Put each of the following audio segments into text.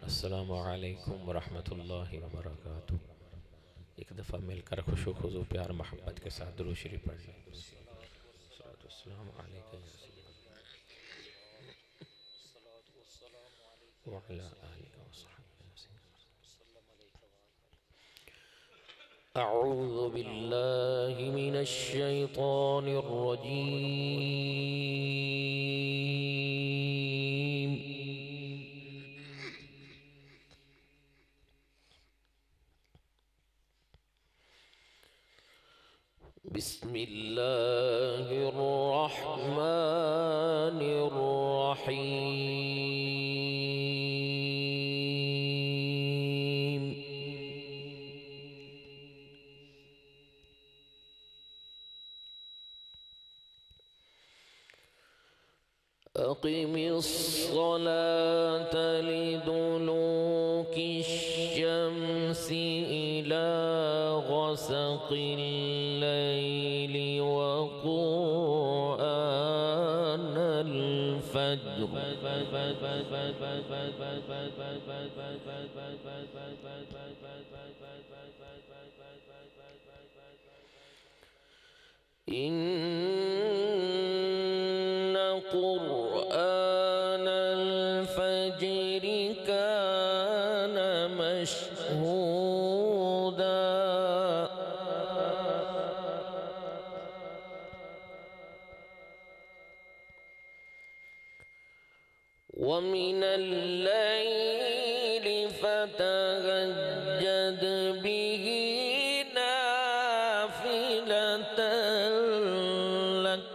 अस्सलामु अलैकुम वरहमतुल्लाहि वबरकातुह। एक दफ़ा मिलकर खुशो खुजू प्यार मोहब्बत के साथ दुरूद शरीफ पढ़ लें। अस्सलामु अलैका या सय्यदी व अला आलिका व सहबिही। अऊज़ु बिल्लाहि मिनश शैतानिर रजीम। बिस्मिल्लाहिर्रहमानिर्रहीम। अक़िमिस्सलात लिदुलूकि श्शम्सि इला ग़सक़िल लैलि व क़ुरआनल फ़ज्र। इन्न क़ुरआनल फ़ज्रि कान मशहूदा। वमिनल लैलि फ़तहज्जद बिही नाफ़िलतन लक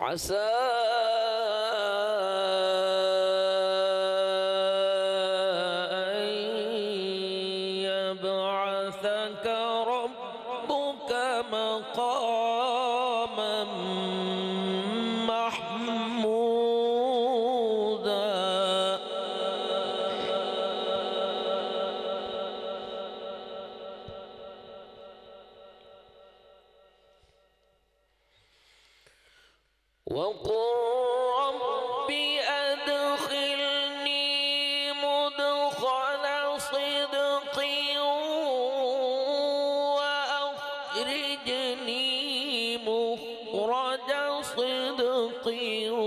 असा अन यबअसक रब्बुक मक़ामन महमूदा। वक़ुल रब्बि अदख़िलनी मुदख़ल सिद्क़िन व अख़रिजनी मुख़रज सिद्क़िन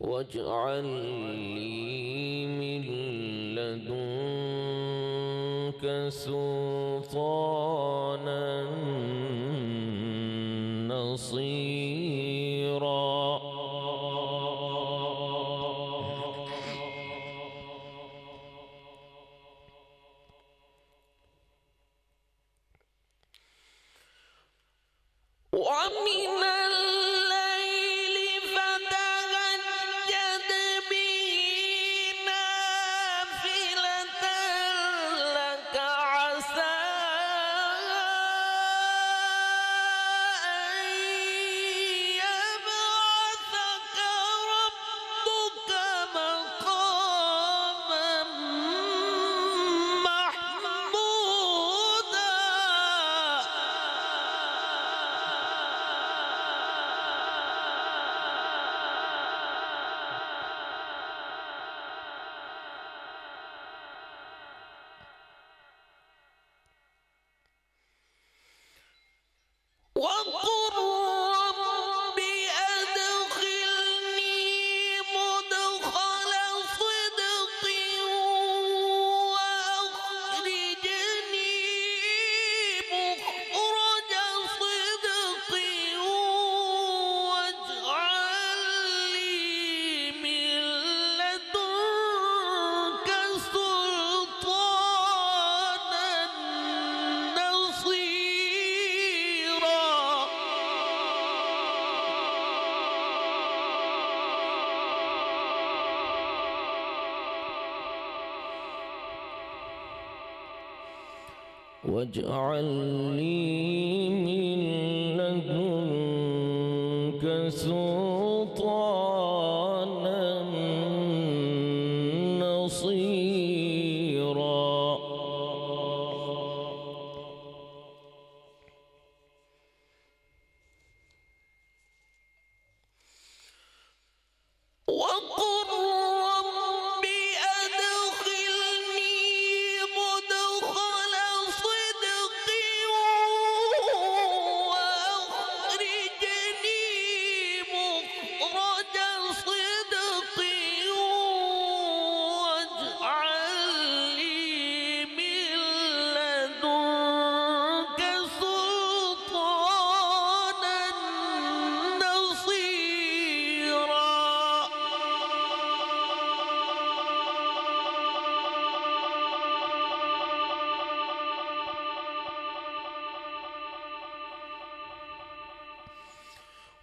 वाजअल ली मिन लदुनक सुल्तानन नसीरा। वमिनल लैलि फ़तहज्जद बिही नाफ़िलतन लक असा अन यबअसक रब्बुक मक़ामन महमूदा। वक़ुल रब्बि अदख़िलनी मुदख़ल सिद्क़िन व अख़रिजनी मुख़रज सिद्क़िन वाजअल ली मिन लदुनक सुल्तानन नसीरा। वाजअल ली मिन लदुनक सुल्तानन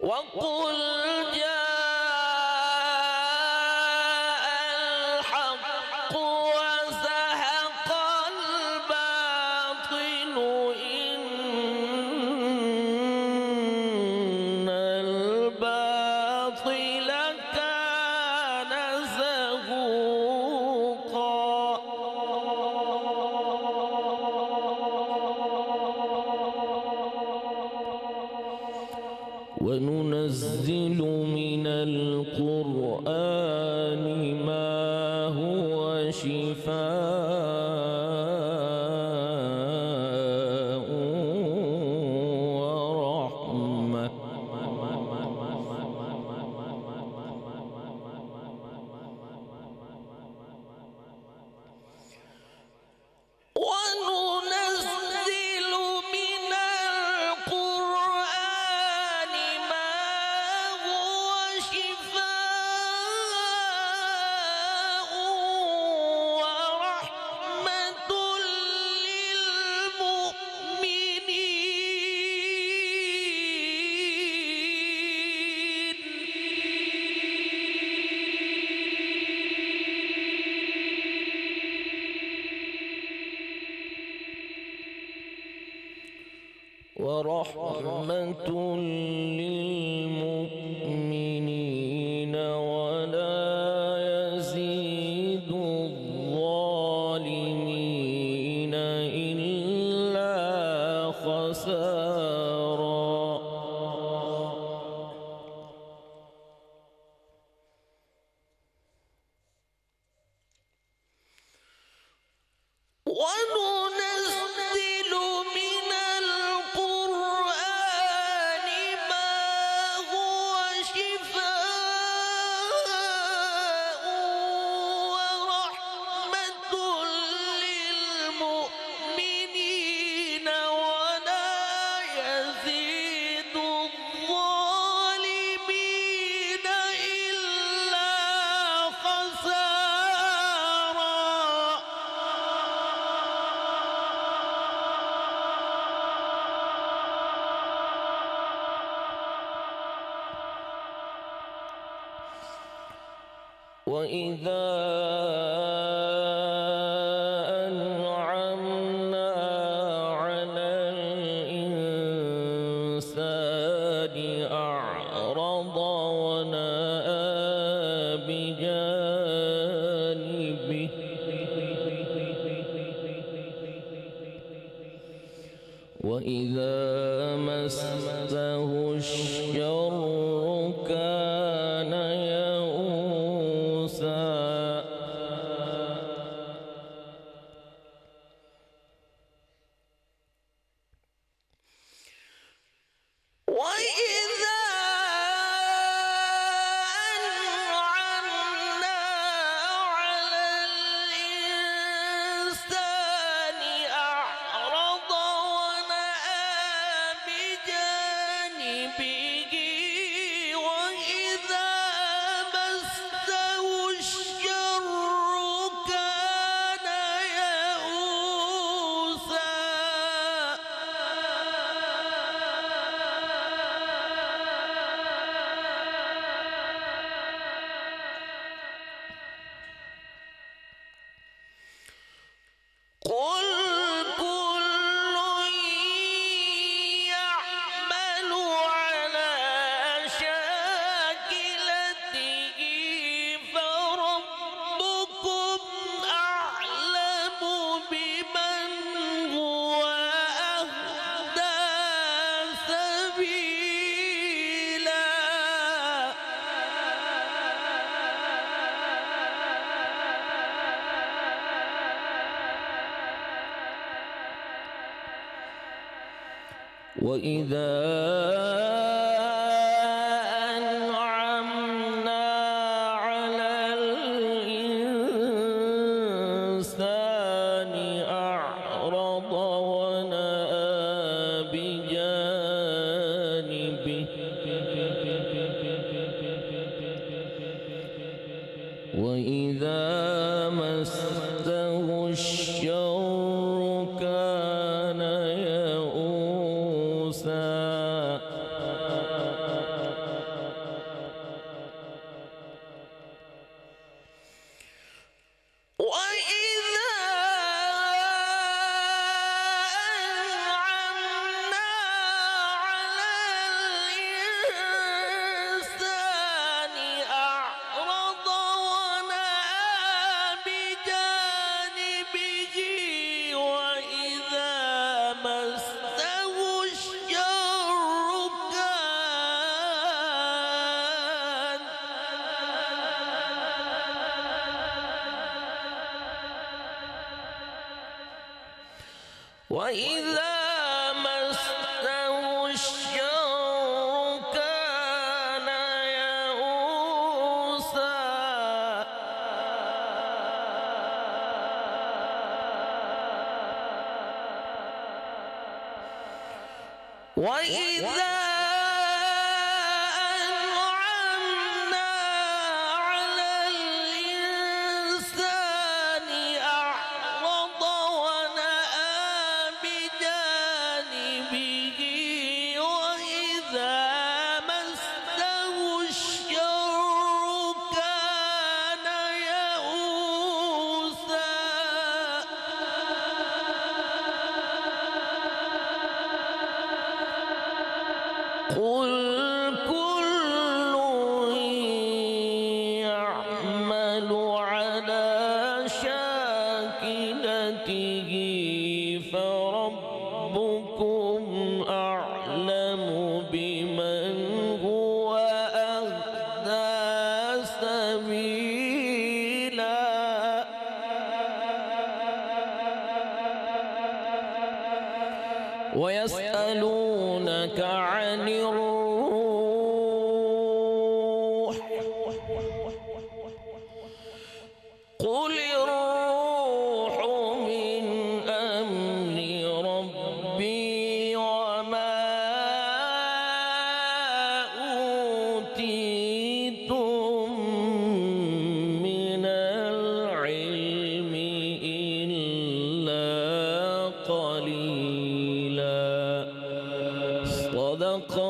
وقل جاء الحق وزهق الباطل إن الباطل كان زهوقا وننزل من القرآن ما هو شفاء ورحمة ورحمة للمؤمنين ولا يزيد الظالمين إلا خسارا وننزل من القرآن ما هو شفاء ورحمة للمؤمنين ولا يزيد الظالمين إلا خسارا وإذا أنعمنا على الإنسان أعرض ونأى بجانبه وإذا مسه الشر كان يئوسا وإذا أنعمنا على الإنسان أعرض ونأى بجانبه وإذا مسه الشر كان يئوسا قل كل يعمل على شاكلته فربكم أعلم بمن هو أهدى سبيلا وإذا أنعمنا على الإنسان أعرض ونأى بجانبه وإذا مسه الشر كان يئوسا وإذا مسه الشر كان يئوسا وإذا أنعمنا على الإنسان أعرض ونأى بجانبه وإذا مسه الشر كان يئوسا قل كل يعمل على شاكلته فربكم أعلم بمن هو أهدى سبيلا ويسألونك عن الروح قل الروح من أمر ربي وما أوتيتم من العلم إلا قليلا صدق